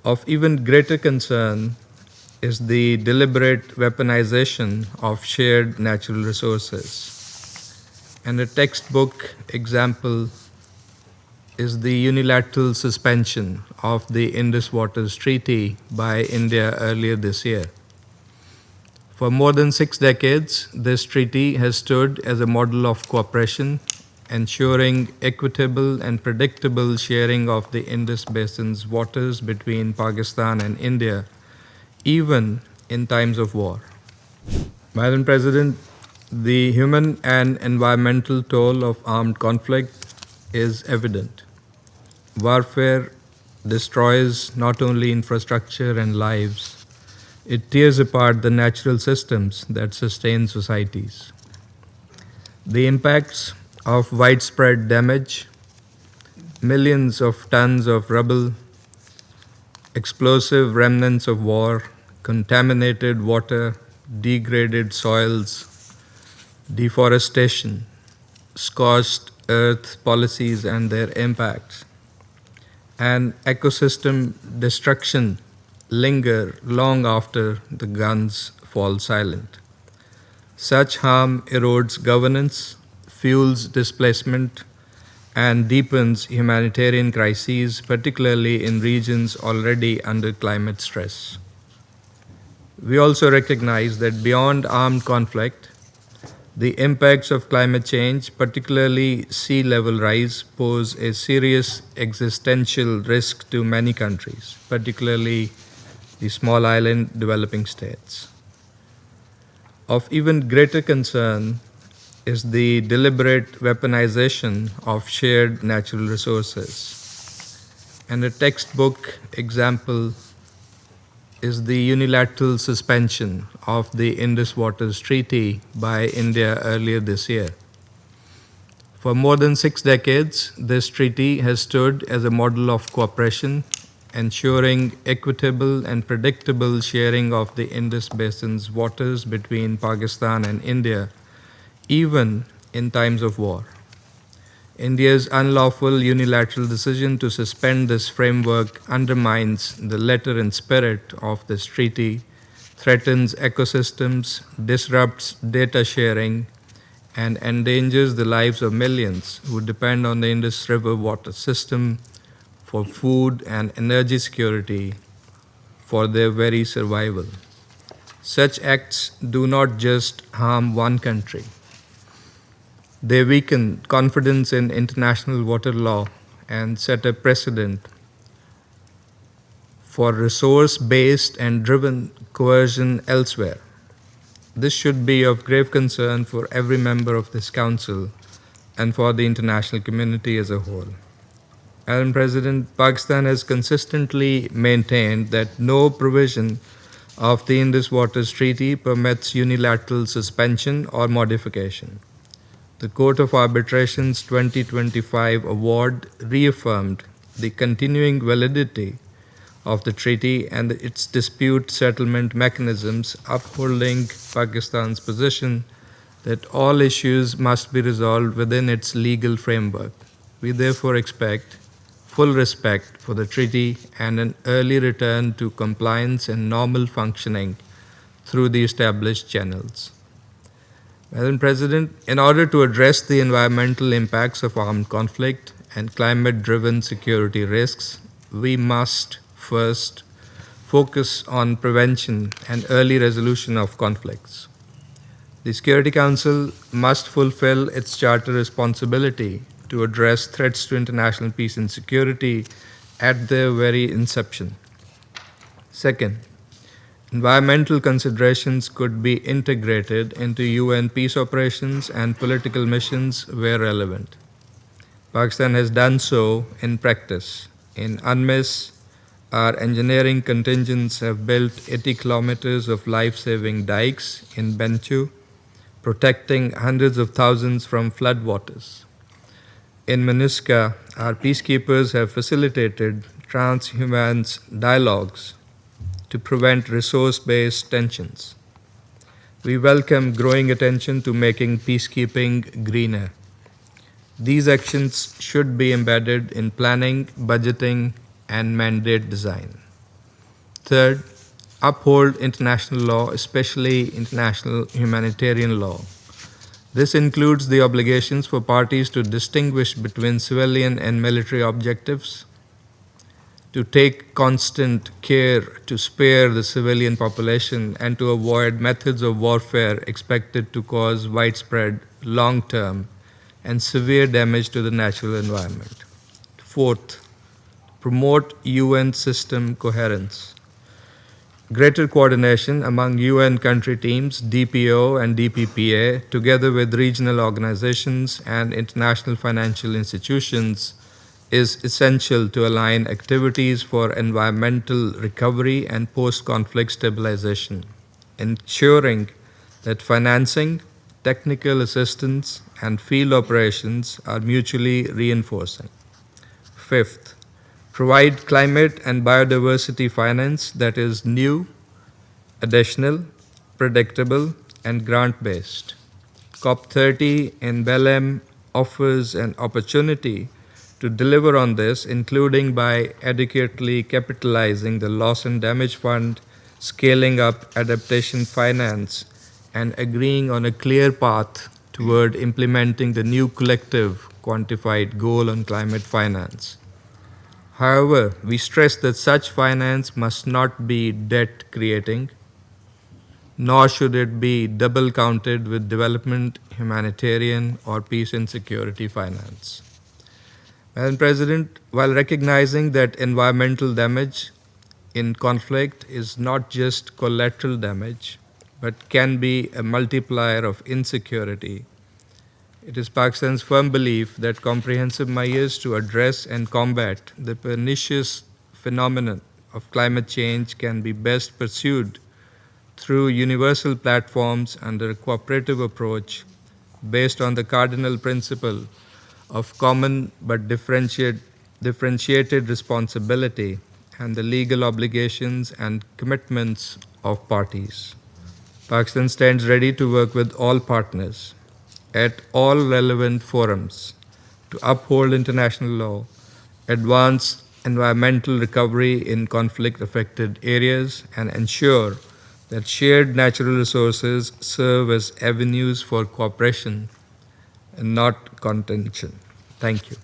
Of even greater concern is the deliberate weaponization of shared natural resources. And a textbook example is the unilateral suspension of the Indus Waters Treaty by India earlier this year. For more than 6 decades, this treaty has stood as a model of cooperation, ensuring equitable and predictable sharing of the Indus Basin's waters between Pakistan and India, even in times of war. Madam President, the human and environmental toll of armed conflict is evident. Warfare destroys not only infrastructure and lives, it tears apart the natural systems that sustain societies. The impacts of widespread damage, millions of tons of rubble, explosive remnants of war, contaminated water, degraded soils, deforestation, scorched earth policies and their impacts, and ecosystem destruction linger long after the guns fall silent. Such harm erodes governance, fuels displacement, and deepens humanitarian crises, particularly in regions already under climate stress. We also recognize that beyond armed conflict, the impacts of climate change, particularly sea level rise, pose a serious existential risk to many countries, particularly the small island developing states. Of even greater concern is the deliberate weaponization of shared natural resources. And a textbook example is the unilateral suspension of the Indus Waters Treaty by India earlier this year. For more than 6 decades, this treaty has stood as a model of cooperation, ensuring equitable and predictable sharing of the Indus Basin's waters between Pakistan and India, even in times of war. India's unlawful unilateral decision to suspend this framework undermines the letter and spirit of this treaty, threatens ecosystems, disrupts data sharing, and endangers the lives of millions who depend on the Indus River water system for food and energy security for their very survival. Such acts do not just harm one country. They weaken confidence in international water law and set a precedent for resource-based and driven coercion elsewhere. This should be of grave concern for every member of this Council and for the international community as a whole. Madam President, Pakistan has consistently maintained that no provision of the Indus Waters Treaty permits unilateral suspension or modification. The Court of Arbitration's 2025 award reaffirmed the continuing validity of the treaty and its dispute settlement mechanisms, upholding Pakistan's position that all issues must be resolved within its legal framework. We therefore expect full respect for the treaty and an early return to compliance and normal functioning through the established channels. Madam President, in order to address the environmental impacts of armed conflict and climate-driven security risks, we must first focus on prevention and early resolution of conflicts. The Security Council must fulfill its charter responsibility to address threats to international peace and security at their very inception. Second, environmental considerations could be integrated into UN peace operations and political missions where relevant. Pakistan has done so in practice. In UNMISS, our engineering contingents have built 80 kilometers of life-saving dikes in Benchu, protecting hundreds of thousands from floodwaters. In MINUSCA, our peacekeepers have facilitated transhumance dialogues to prevent resource-based tensions. We welcome growing attention to making peacekeeping greener. These actions should be embedded in planning, budgeting, and mandate design. Third, uphold international law, especially international humanitarian law. This includes the obligations for parties to distinguish between civilian and military objectives, to take constant care to spare the civilian population, and to avoid methods of warfare expected to cause widespread, long term, and severe damage to the natural environment. Fourth, promote UN system coherence. Greater coordination among UN country teams, DPO and DPPA, together with regional organizations and international financial institutions, is essential to align activities for environmental recovery and post conflict stabilization, ensuring that financing, technical assistance, and field operations are mutually reinforcing. Fifth, provide climate and biodiversity finance that is new, additional, predictable, and grant based. COP30 in Belém offers an opportunity to deliver on this, including by adequately capitalizing the Loss and Damage Fund, scaling up adaptation finance, and agreeing on a clear path toward implementing the new collective quantified goal on climate finance. However, we stress that such finance must not be debt creating, nor should it be double counted with development, humanitarian, or peace and security finance. Madam President, while recognizing that environmental damage in conflict is not just collateral damage, but can be a multiplier of insecurity, it is Pakistan's firm belief that comprehensive measures to address and combat the pernicious phenomenon of climate change can be best pursued through universal platforms under a cooperative approach based on the cardinal principle of common but differentiated responsibility and the legal obligations and commitments of parties. Pakistan stands ready to work with all partners at all relevant forums to uphold international law, advance environmental recovery in conflict affected areas, and ensure that shared natural resources serve as avenues for cooperation and not contention. Thank you.